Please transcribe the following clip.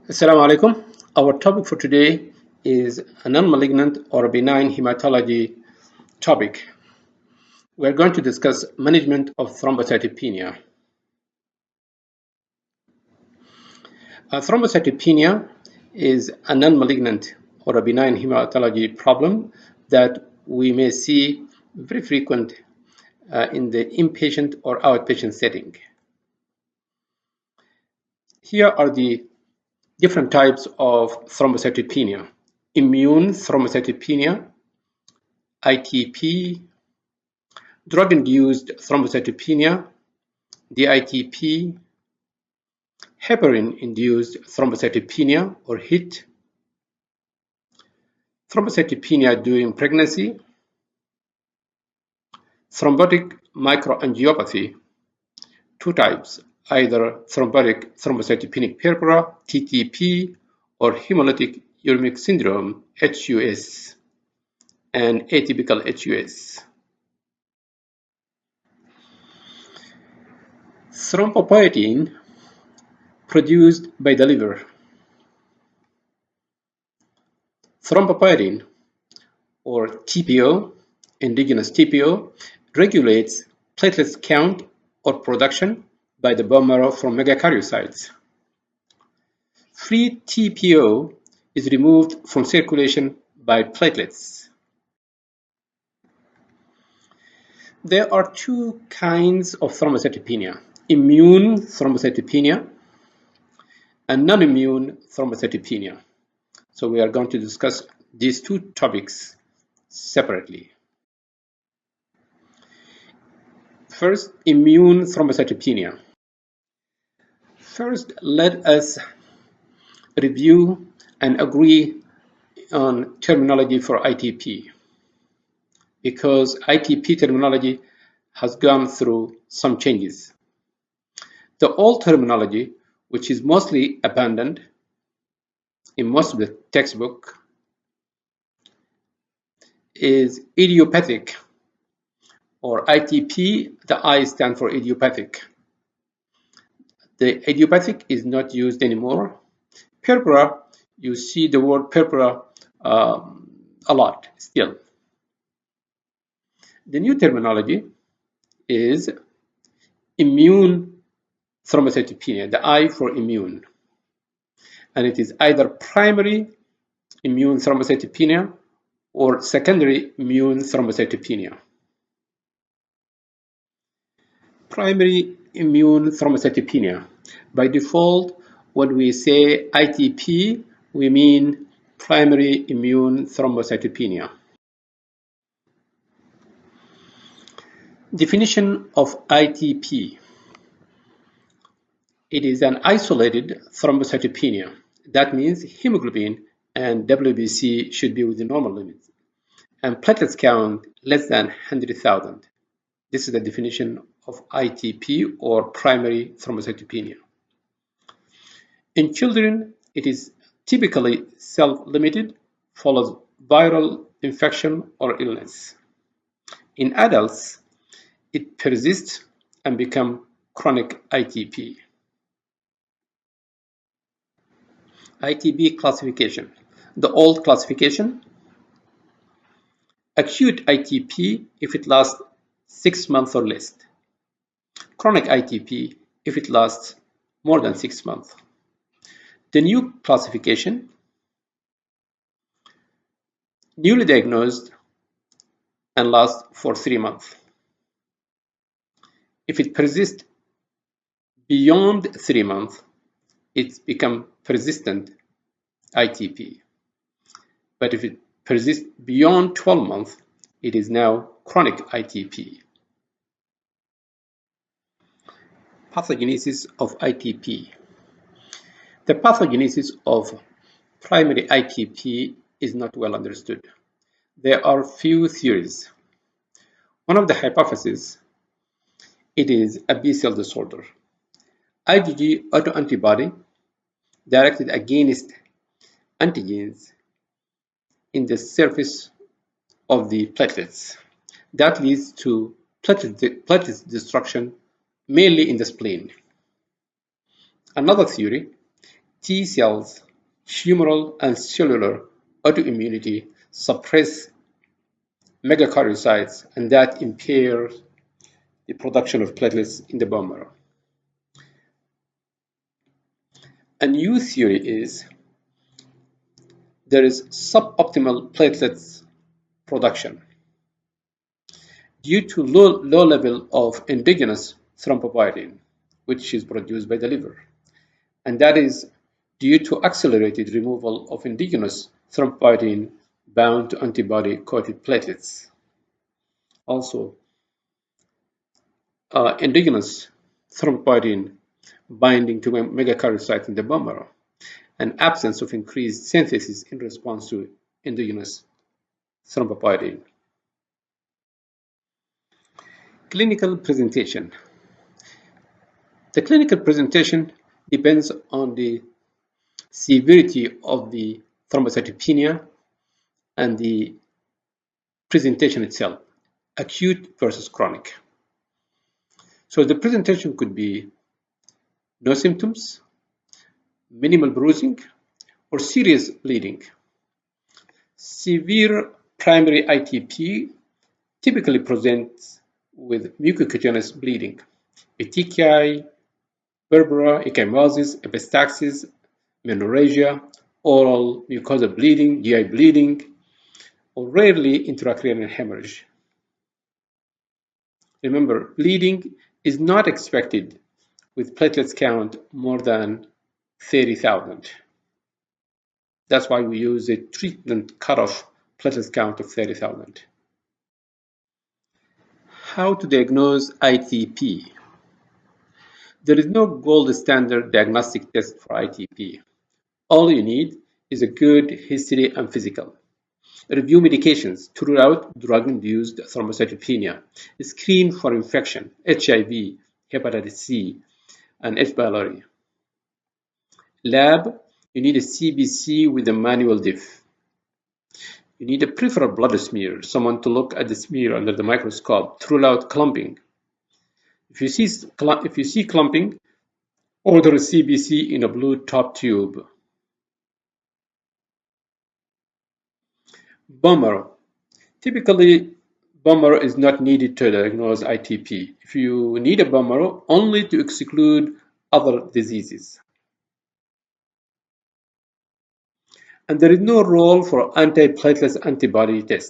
Assalamu alaikum. Our topic for today is a non-malignant or benign hematology topic. We're going to discuss management of thrombocytopenia. Thrombocytopenia is a non-malignant or a benign hematology problem that we may see very frequent in the inpatient or outpatient setting. Here are the different types of thrombocytopenia: immune thrombocytopenia, ITP, drug-induced thrombocytopenia, DITP, heparin-induced thrombocytopenia or HIT, thrombocytopenia during pregnancy, thrombotic microangiopathy, two types, either thrombotic thrombocytopenic purpura, TTP, or hemolytic uremic syndrome, HUS, and atypical HUS. Thrombopoietin produced by the liver. Thrombopoietin, or TPO, endogenous TPO, regulates platelets count or production by the bone marrow from megakaryocytes. Free TPO is removed from circulation by platelets. There are two kinds of thrombocytopenia: immune thrombocytopenia and non-immune thrombocytopenia. So we are going to discuss these two topics separately. First, immune thrombocytopenia. First, let us review and agree on terminology for ITP, because ITP terminology has gone through some changes. The old terminology, which is mostly abandoned in most of the textbook, is idiopathic, or ITP. The I stands for idiopathic. The idiopathic is not used anymore. Purpura, you see the word purpura a lot still. The new terminology is immune thrombocytopenia, the I for immune. And it is either primary immune thrombocytopenia or secondary immune thrombocytopenia. Primary immune thrombocytopenia. By default, when we say ITP, we mean primary immune thrombocytopenia. Definition of ITP. It is an isolated thrombocytopenia. That means hemoglobin and WBC should be within normal limits, and platelets count less than 100,000. This is the definition of ITP, or primary thrombocytopenia. In children, it is typically self-limited, follows viral infection or illness. In adults, it persists and becomes chronic ITP. ITP classification. The old classification: acute ITP if it lasts 6 months or less. Chronic ITP if it lasts more than 6 months. The new classification: newly diagnosed and lasts for 3 months. If it persists beyond 3 months, it's become persistent ITP. But if it persists beyond 12 months, it is now chronic ITP. Pathogenesis of ITP. The pathogenesis of primary ITP is not well understood. There are few theories. One of the hypotheses, it is a B-cell disorder. IgG autoantibody directed against antigens in the surface of the platelets. That leads to platelet destruction, mainly in the spleen. Another theory, T cells, humoral and cellular autoimmunity suppress megakaryocytes, and that impairs the production of platelets in the bone marrow. A new theory is there is suboptimal platelets production due to low level of endogenous thrombopoietin, which is produced by the liver. And that is due to accelerated removal of endogenous thrombopoietin bound to antibody-coated platelets. Also, endogenous thrombopoietin binding to megakaryocytes in the bone marrow, and absence of increased synthesis in response to endogenous thrombopoietin. Clinical presentation. The clinical presentation depends on the severity of the thrombocytopenia and the presentation itself, acute versus chronic. So the presentation could be no symptoms, minimal bruising, or serious bleeding. Severe primary ITP typically presents with mucocutaneous bleeding, petechiae, berbera, ecchymosis, epistaxis, menorrhagia, oral mucosal bleeding, GI bleeding, or rarely intracranial hemorrhage. Remember, bleeding is not expected with platelets count more than 30,000. That's why we use a treatment cutoff platelets count of 30,000. How to diagnose ITP? There is no gold standard diagnostic test for ITP. All you need is a good history and physical. Review medications to rule out drug-induced thrombocytopenia. Screen for infection, HIV, hepatitis C, and H. pylori. Lab, you need a CBC with a manual diff. You need a peripheral blood smear, someone to look at the smear under the microscope to rule out clumping. If you see clumping, order a CBC in a blue top tube. Bone marrow. Typically, bone marrow is not needed to diagnose ITP. If you need a bone marrow, only to exclude other diseases. And there is no role for antiplatelet antibody test.